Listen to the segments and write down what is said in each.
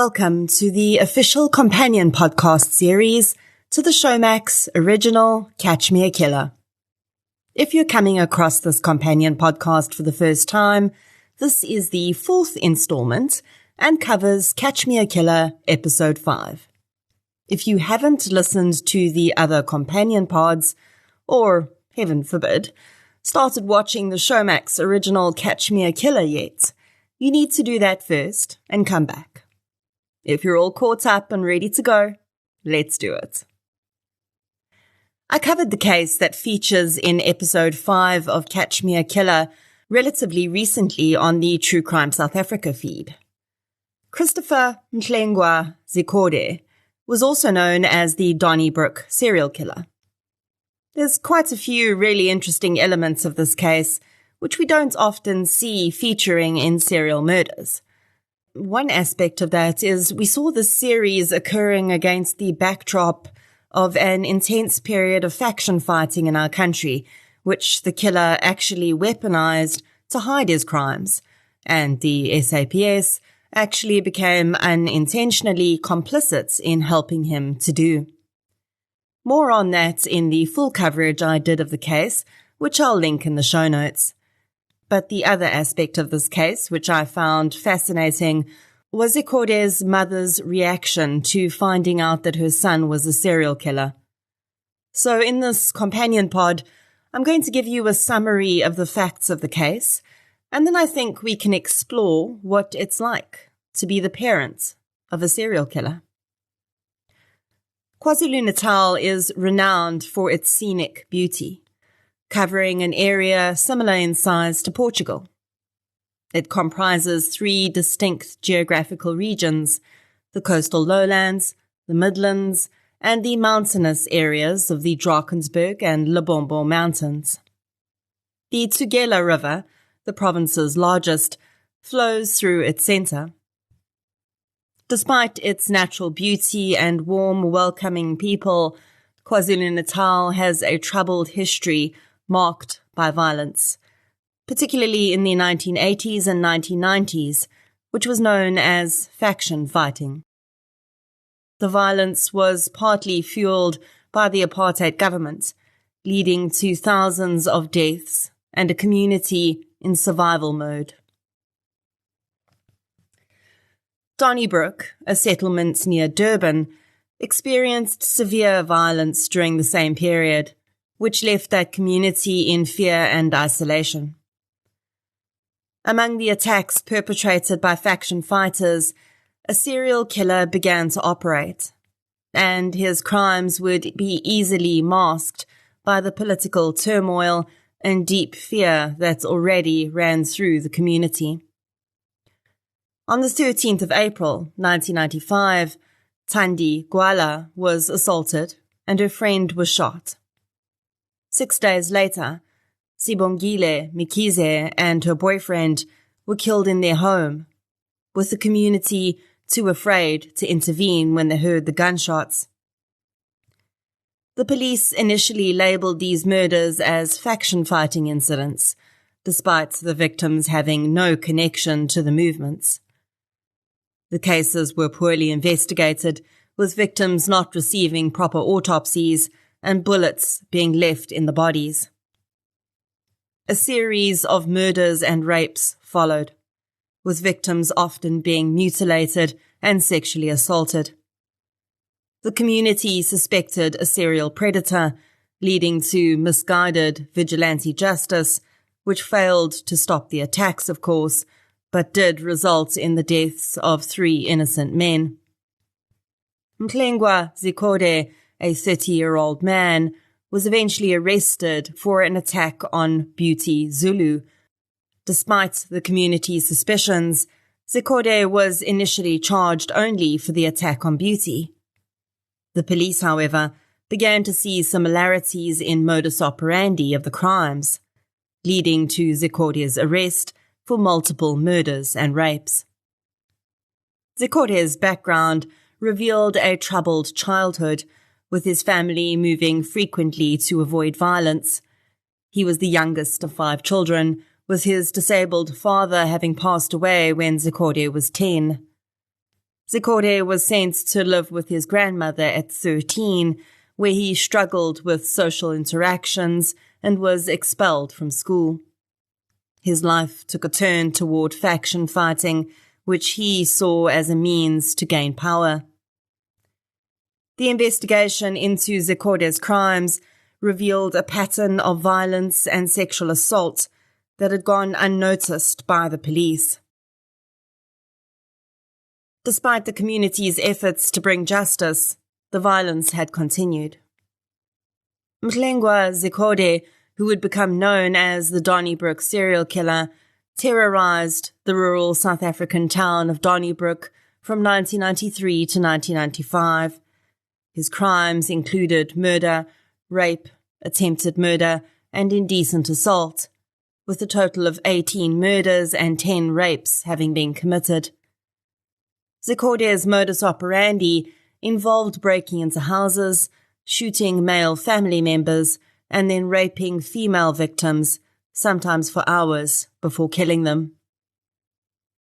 Welcome to the official companion podcast series to the Showmax original Catch Me a Killer. If you're coming across this companion podcast for the first time, this is the fourth installment and covers Catch Me a Killer episode 5. If you haven't listened to the other companion pods, or, heaven forbid, started watching the Showmax original Catch Me a Killer yet, you need to do that first and come back. If you're all caught up and ready to go, let's do it. I covered the case that features in episode 5 of Catch Me a Killer relatively recently on the True Crime South Africa feed. Christopher Mhlengwa Zikode was also known as the Donnybrook serial killer. There's quite a few really interesting elements of this case, which we don't often see featuring in serial murders. One aspect of that is we saw this series occurring against the backdrop of an intense period of faction fighting in our country, which the killer actually weaponized to hide his crimes, and the SAPS actually became unintentionally complicit in helping him to do. More on that in the full coverage I did of the case, which I'll link in the show notes. But the other aspect of this case, which I found fascinating, was Zikode's mother's reaction to finding out that her son was a serial killer. So in this companion pod, I'm going to give you a summary of the facts of the case, and then I think we can explore what it's like to be the parent of a serial killer. KwaZulu-Natal is renowned for its scenic beauty, covering an area similar in size to Portugal. It comprises 3 distinct geographical regions: the coastal lowlands, the Midlands, and the mountainous areas of the Drakensberg and Lebombo Mountains. The Tugela River, the province's largest, flows through its centre. Despite its natural beauty and warm, welcoming people, KwaZulu-Natal has a troubled history marked by violence, particularly in the 1980s and 1990s, which was known as faction fighting. The violence was partly fueled by the apartheid government, leading to thousands of deaths and a community in survival mode. Donnybrook, a settlement near Durban, experienced severe violence during the same period, which left that community in fear and isolation. Among the attacks perpetrated by faction fighters, a serial killer began to operate, and his crimes would be easily masked by the political turmoil and deep fear that already ran through the community. On the 13th of April, 1995, Thandi Gwala was assaulted and her friend was shot. 6 days later, Sibongile Mikize and her boyfriend were killed in their home, with the community too afraid to intervene when they heard the gunshots. The police initially labelled these murders as faction-fighting incidents, despite the victims having no connection to the movements. The cases were poorly investigated, with victims not receiving proper autopsies and bullets being left in the bodies. A series of murders and rapes followed, with victims often being mutilated and sexually assaulted. The community suspected a serial predator, leading to misguided vigilante justice, which failed to stop the attacks, of course, but did result in the deaths of 3 innocent men. Mhlengwa Zikode, a 30-year-old man, was eventually arrested for an attack on Beauty Zulu. Despite the community's suspicions, Zikode was initially charged only for the attack on Beauty. The police, however, began to see similarities in modus operandi of the crimes, leading to Zikode's arrest for multiple murders and rapes. Zikode's background revealed a troubled childhood, with his family moving frequently to avoid violence. He was the youngest of 5 children, with his disabled father having passed away when Zikode was 10. Zikode was sent to live with his grandmother at 13, where he struggled with social interactions and was expelled from school. His life took a turn toward faction fighting, which he saw as a means to gain power. The investigation into Zikode's crimes revealed a pattern of violence and sexual assault that had gone unnoticed by the police. Despite the community's efforts to bring justice, the violence had continued. Mhlengwa Zikode, who would become known as the Donnybrook serial killer, terrorized the rural South African town of Donnybrook from 1993 to 1995. His crimes included murder, rape, attempted murder, and indecent assault, with a total of 18 murders and 10 rapes having been committed. Zikode's modus operandi involved breaking into houses, shooting male family members, and then raping female victims, sometimes for hours, before killing them.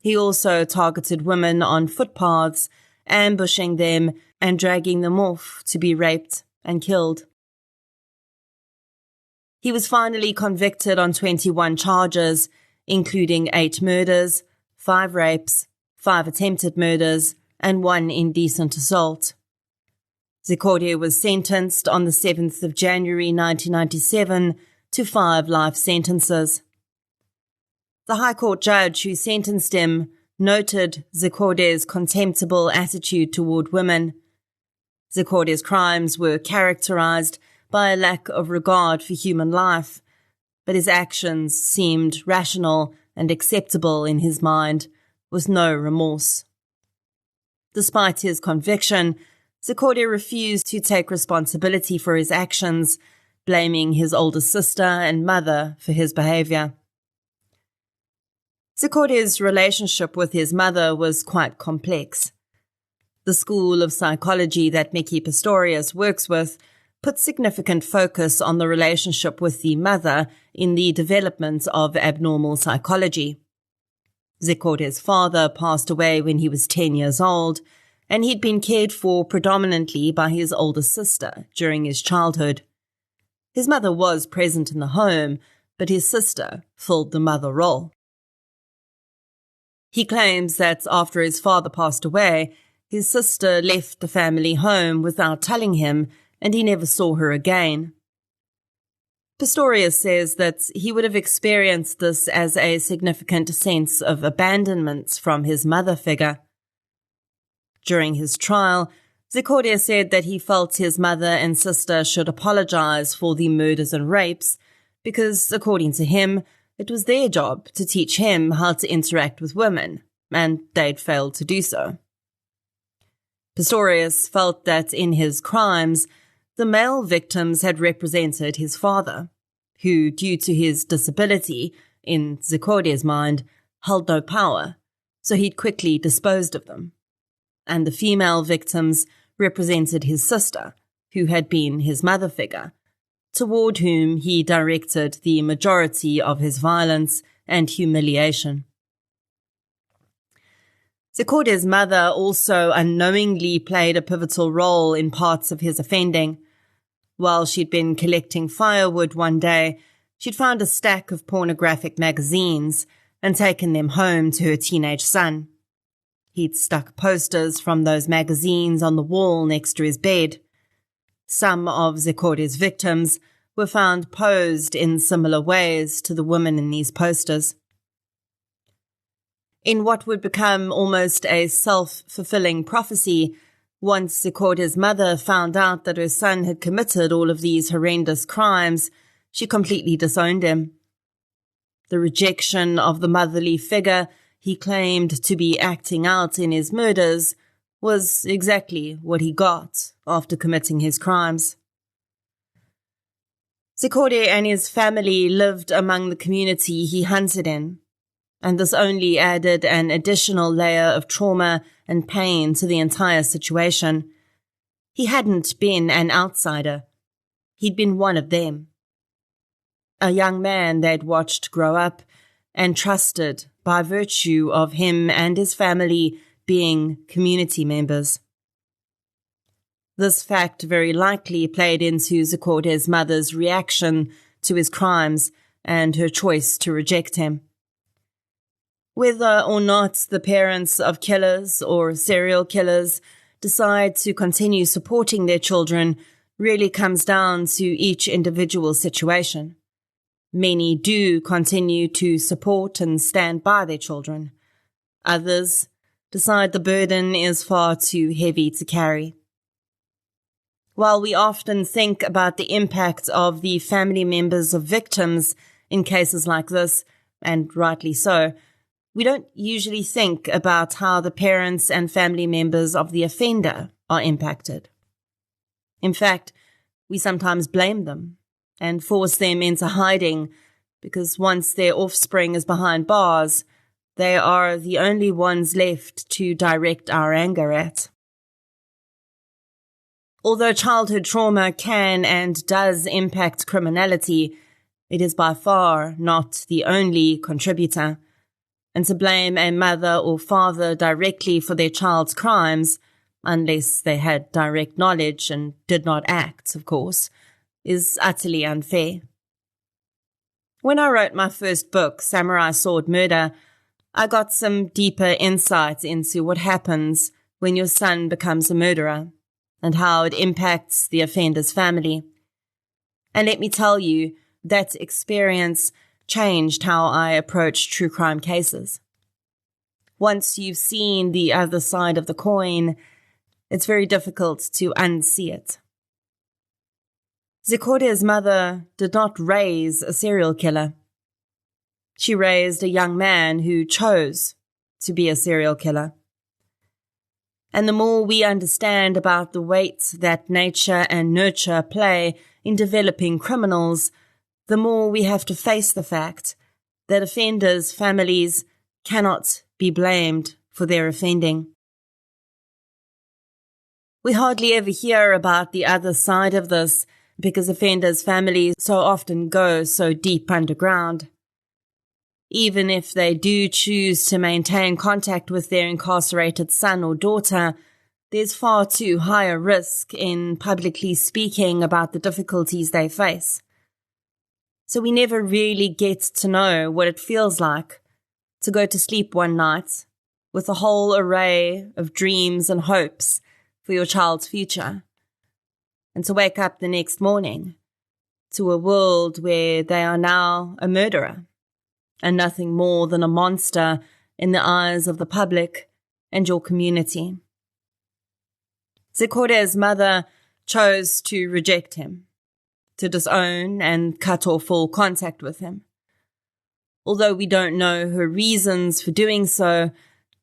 He also targeted women on footpaths, ambushing them and dragging them off to be raped and killed. He was finally convicted on 21 charges, including 8 murders, 5 rapes, 5 attempted murders, and 1 indecent assault. Zikode was sentenced on the 7th of January 1997 to 5 life sentences. The High Court judge who sentenced him noted Zikode's contemptible attitude toward women. Zikode's crimes were characterized by a lack of regard for human life, but his actions seemed rational and acceptable in his mind, with no remorse. Despite his conviction, Zikode refused to take responsibility for his actions, blaming his older sister and mother for his behavior. Zikode's relationship with his mother was quite complex. The school of psychology that Mickey Pistorius works with put significant focus on the relationship with the mother in the development of abnormal psychology. Zikode's father passed away when he was 10 years old, and he'd been cared for predominantly by his older sister during his childhood. His mother was present in the home, but his sister filled the mother role. He claims that after his father passed away, his sister left the family home without telling him, and he never saw her again. Pistorius says that he would have experienced this as a significant sense of abandonment from his mother figure. During his trial, Zikode said that he felt his mother and sister should apologize for the murders and rapes because, according to him, it was their job to teach him how to interact with women, and they'd failed to do so. Pistorius felt that in his crimes, the male victims had represented his father, who, due to his disability, in Zikode's mind, held no power, so he'd quickly disposed of them. And the female victims represented his sister, who had been his mother figure, toward whom he directed the majority of his violence and humiliation. Zikode's mother also unknowingly played a pivotal role in parts of his offending. While she'd been collecting firewood one day, she'd found a stack of pornographic magazines and taken them home to her teenage son. He'd stuck posters from those magazines on the wall next to his bed. Some of Zikode's victims were found posed in similar ways to the women in these posters. In what would become almost a self-fulfilling prophecy, once Zikode's mother found out that her son had committed all of these horrendous crimes, she completely disowned him. The rejection of the motherly figure he claimed to be acting out in his murders was exactly what he got after committing his crimes. Zikode and his family lived among the community he hunted in, and this only added an additional layer of trauma and pain to the entire situation. He hadn't been an outsider. He'd been one of them. A young man they'd watched grow up and trusted by virtue of him and his family being community members. This fact very likely played into Zikode's mother's reaction to his crimes and her choice to reject him. Whether or not the parents of killers or serial killers decide to continue supporting their children really comes down to each individual situation. Many do continue to support and stand by their children. Others decide the burden is far too heavy to carry. While we often think about the impact of the family members of victims in cases like this, and rightly so, we don't usually think about how the parents and family members of the offender are impacted. In fact, we sometimes blame them and force them into hiding because once their offspring is behind bars, they are the only ones left to direct our anger at. Although childhood trauma can and does impact criminality, it is by far not the only contributor. And to blame a mother or father directly for their child's crimes, unless they had direct knowledge and did not act, of course, is utterly unfair. When I wrote my first book, Samurai Sword Murder, I got some deeper insight into what happens when your son becomes a murderer and how it impacts the offender's family. And let me tell you, that experience changed how I approach true crime cases. Once you've seen the other side of the coin, it's very difficult to unsee it. Zikode's mother did not raise a serial killer. She raised a young man who chose to be a serial killer. And the more we understand about the weight that nature and nurture play in developing criminals, the more we have to face the fact that offenders' families cannot be blamed for their offending. We hardly ever hear about the other side of this because offenders' families so often go so deep underground. Even if they do choose to maintain contact with their incarcerated son or daughter, there's far too high a risk in publicly speaking about the difficulties they face. So we never really get to know what it feels like to go to sleep one night with a whole array of dreams and hopes for your child's future, and to wake up the next morning to a world where they are now a murderer and nothing more than a monster in the eyes of the public and your community. Zikode's mother chose to reject him, to disown and cut off all contact with him. Although we don't know her reasons for doing so,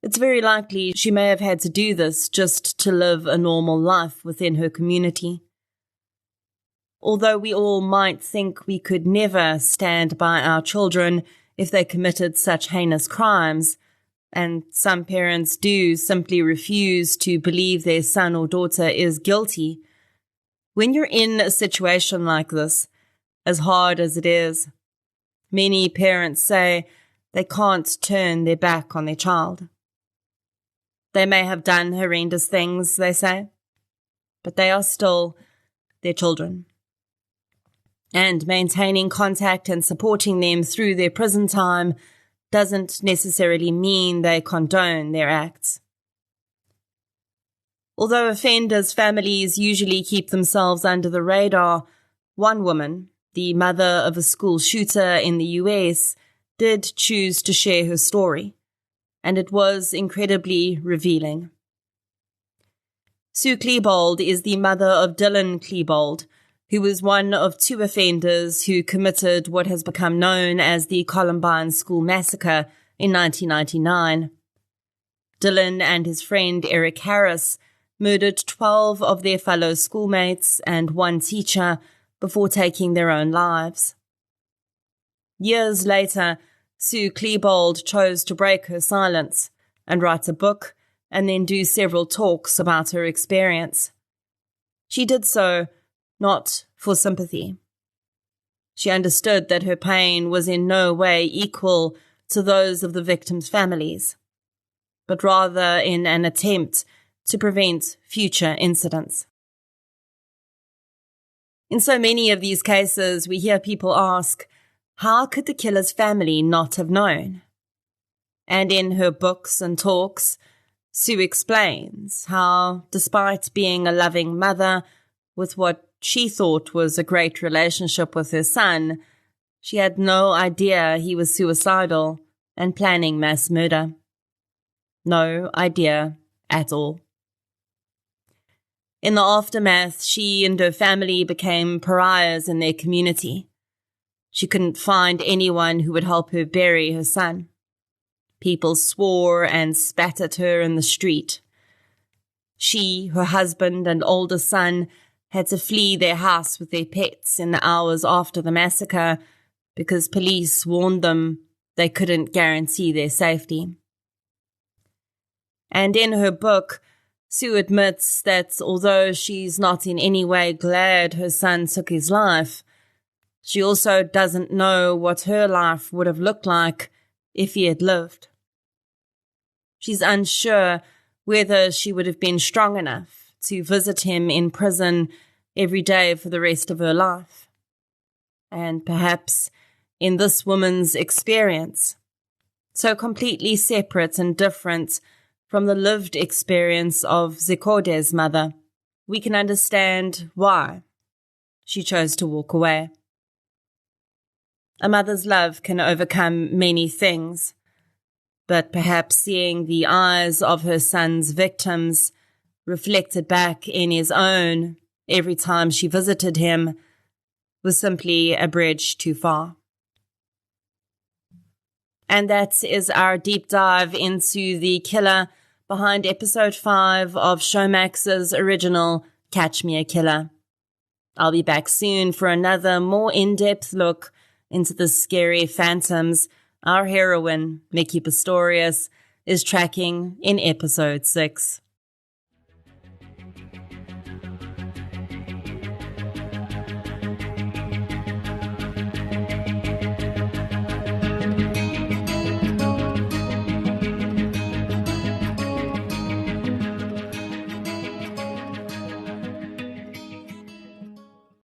it's very likely she may have had to do this just to live a normal life within her community. Although we all might think we could never stand by our children if they committed such heinous crimes, and some parents do simply refuse to believe their son or daughter is guilty, when you're in a situation like this, as hard as it is, many parents say they can't turn their back on their child. They may have done horrendous things, they say, but they are still their children. And maintaining contact and supporting them through their prison time doesn't necessarily mean they condone their acts. Although offenders' families usually keep themselves under the radar, one woman, the mother of a school shooter in the US, did choose to share her story, and it was incredibly revealing. Sue Klebold is the mother of Dylan Klebold, who was one of two offenders who committed what has become known as the Columbine School Massacre in 1999. Dylan and his friend Eric Harris murdered 12 of their fellow schoolmates and one teacher before taking their own lives. Years later, Sue Klebold chose to break her silence and write a book and then do several talks about her experience. She did so not for sympathy. She understood that her pain was in no way equal to those of the victims' families. but rather in an attempt to prevent future incidents. In so many of these cases, we hear people ask, how could the killer's family not have known? And in her books and talks, Sue explains how, despite being a loving mother with what she thought was a great relationship with her son, she had no idea he was suicidal and planning mass murder. No idea at all. In the aftermath, she and her family became pariahs in their community. She couldn't find anyone who would help her bury her son. People swore and spat at her in the street. She, her husband, and older son had to flee their house with their pets in the hours after the massacre because police warned them they couldn't guarantee their safety. And in her book, Sue admits that although she's not in any way glad her son took his life, she also doesn't know what her life would have looked like if he had lived. She's unsure whether she would have been strong enough to visit him in prison every day for the rest of her life. And perhaps in this woman's experience, so completely separate and different from the lived experience of Zikode's mother, we can understand why she chose to walk away. A mother's love can overcome many things, but perhaps seeing the eyes of her son's victims reflected back in his own every time she visited him was simply a bridge too far. And that is our deep dive into the killer behind episode 5 of Showmax's original Catch Me a Killer. I'll be back soon for another more in-depth look into the scary phantoms our heroine, Mickey Pistorius, is tracking in episode 6.